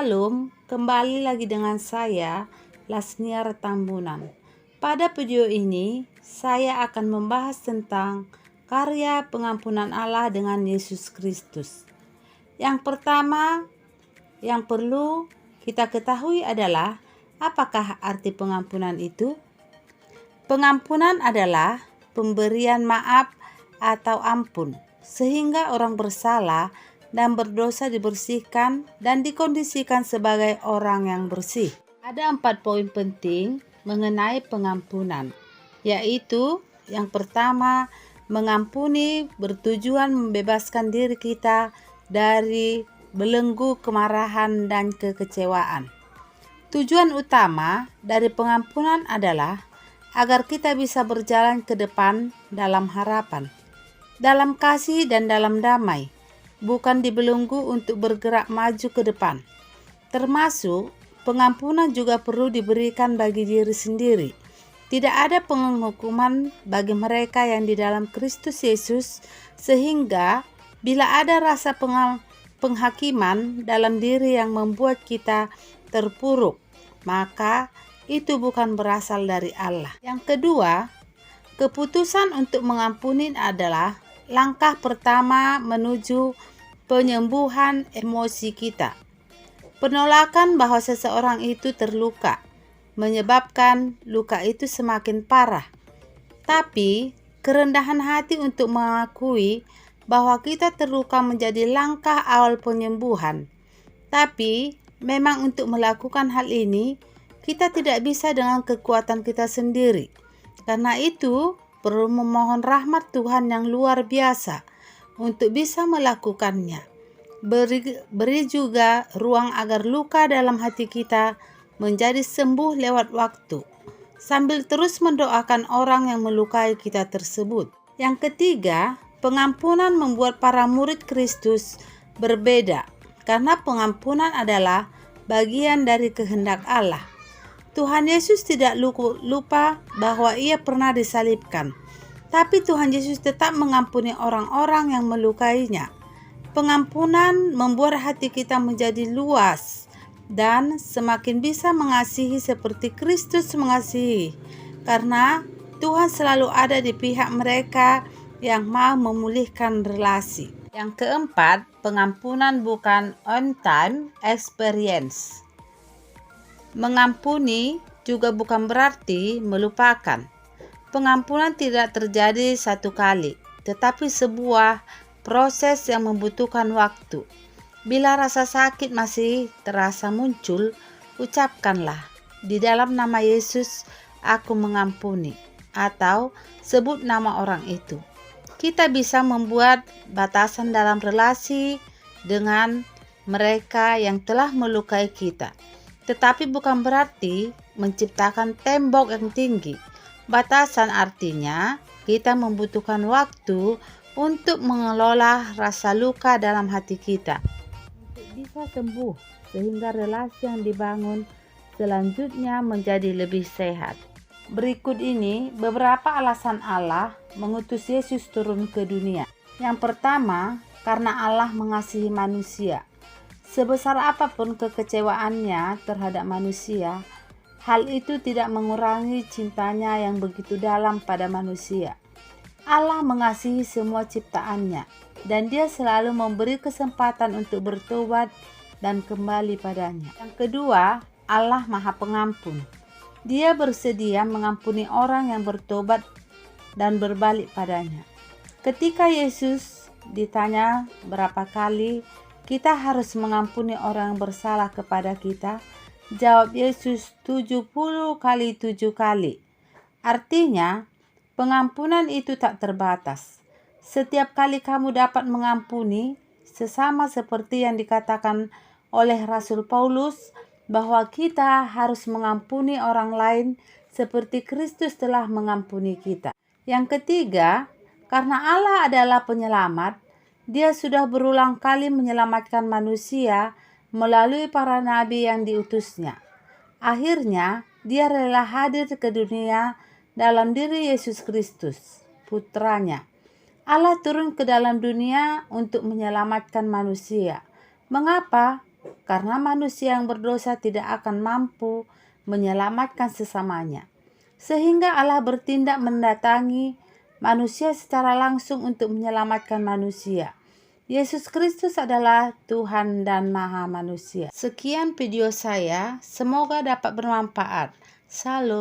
Shalom, kembali lagi dengan saya, Lasnia Retambunan. Pada video ini, saya akan membahas tentang karya pengampunan Allah dengan Yesus Kristus. Yang pertama, yang perlu kita ketahui adalah, apakah arti pengampunan itu? Pengampunan adalah pemberian maaf atau ampun, sehingga orang bersalah dan berdosa dibersihkan dan dikondisikan sebagai orang yang bersih. Ada 4 poin penting mengenai pengampunan, yaitu yang pertama, mengampuni bertujuan membebaskan diri kita dari belenggu kemarahan dan kekecewaan. Tujuan utama dari pengampunan adalah agar kita bisa berjalan ke depan dalam harapan, dalam kasih dan dalam damai, bukan dibelenggu untuk bergerak maju ke depan. Termasuk, pengampunan juga perlu diberikan bagi diri sendiri. Tidak ada penghukuman bagi mereka yang di dalam Kristus Yesus, sehingga bila ada rasa penghakiman dalam diri yang membuat kita terpuruk, maka itu bukan berasal dari Allah. Yang kedua, keputusan untuk mengampuni adalah langkah pertama menuju penyembuhan emosi kita. Penolakan bahwa seseorang itu terluka menyebabkan luka itu semakin parah. Tapi kerendahan hati untuk mengakui bahwa kita terluka menjadi langkah awal penyembuhan. Tapi memang untuk melakukan hal ini kita tidak bisa dengan kekuatan kita sendiri. Karena itu perlu memohon rahmat Tuhan yang luar biasa untuk bisa melakukannya. Beri juga ruang agar luka dalam hati kita menjadi sembuh lewat waktu, sambil terus mendoakan orang yang melukai kita tersebut. Yang ketiga, pengampunan membuat para murid Kristus berbeda, karena pengampunan adalah bagian dari kehendak Allah. Tuhan Yesus tidak lupa bahwa Ia pernah disalibkan, tapi Tuhan Yesus tetap mengampuni orang-orang yang melukainya. Pengampunan membuat hati kita menjadi luas dan semakin bisa mengasihi seperti Kristus mengasihi, karena Tuhan selalu ada di pihak mereka yang mau memulihkan relasi. Yang keempat, pengampunan bukan on-time experience. Mengampuni juga bukan berarti melupakan. Pengampunan tidak terjadi satu kali, tetapi sebuah proses yang membutuhkan waktu. Bila rasa sakit masih terasa muncul, ucapkanlah, "Di dalam nama Yesus, aku mengampuni," atau sebut nama orang itu. Kita bisa membuat batasan dalam relasi dengan mereka yang telah melukai kita, tetapi bukan berarti menciptakan tembok yang tinggi. Batasan artinya kita membutuhkan waktu untuk mengelola rasa luka dalam hati kita untuk bisa sembuh, sehingga relasi yang dibangun selanjutnya menjadi lebih sehat. Berikut ini beberapa alasan Allah mengutus Yesus turun ke dunia. Yang pertama, karena Allah mengasihi manusia. Sebesar apapun kekecewaannya terhadap manusia, hal itu tidak mengurangi cintanya yang begitu dalam pada manusia. Allah mengasihi semua ciptaannya, dan Dia selalu memberi kesempatan untuk bertobat dan kembali padanya. Yang kedua, Allah Maha Pengampun. Dia bersedia mengampuni orang yang bertobat dan berbalik padanya. Ketika Yesus ditanya berapa kali kita harus mengampuni orang yang bersalah kepada kita, jawab Yesus 70 kali 7 kali. Artinya, pengampunan itu tak terbatas. Setiap kali kamu dapat mengampuni, sesama seperti yang dikatakan oleh Rasul Paulus, bahwa kita harus mengampuni orang lain seperti Kristus telah mengampuni kita. Yang ketiga, karena Allah adalah penyelamat, Dia sudah berulang kali menyelamatkan manusia melalui para nabi yang diutusnya. Akhirnya, Dia rela hadir ke dunia dalam diri Yesus Kristus, putranya. Allah turun ke dalam dunia untuk menyelamatkan manusia. Mengapa? karena manusia yang berdosa tidak akan mampu menyelamatkan sesamanya. Sehingga Allah bertindak mendatangi manusia secara langsung untuk menyelamatkan manusia. Yesus Kristus adalah Tuhan dan Maha Manusia. Sekian video saya, semoga dapat bermanfaat. Salam.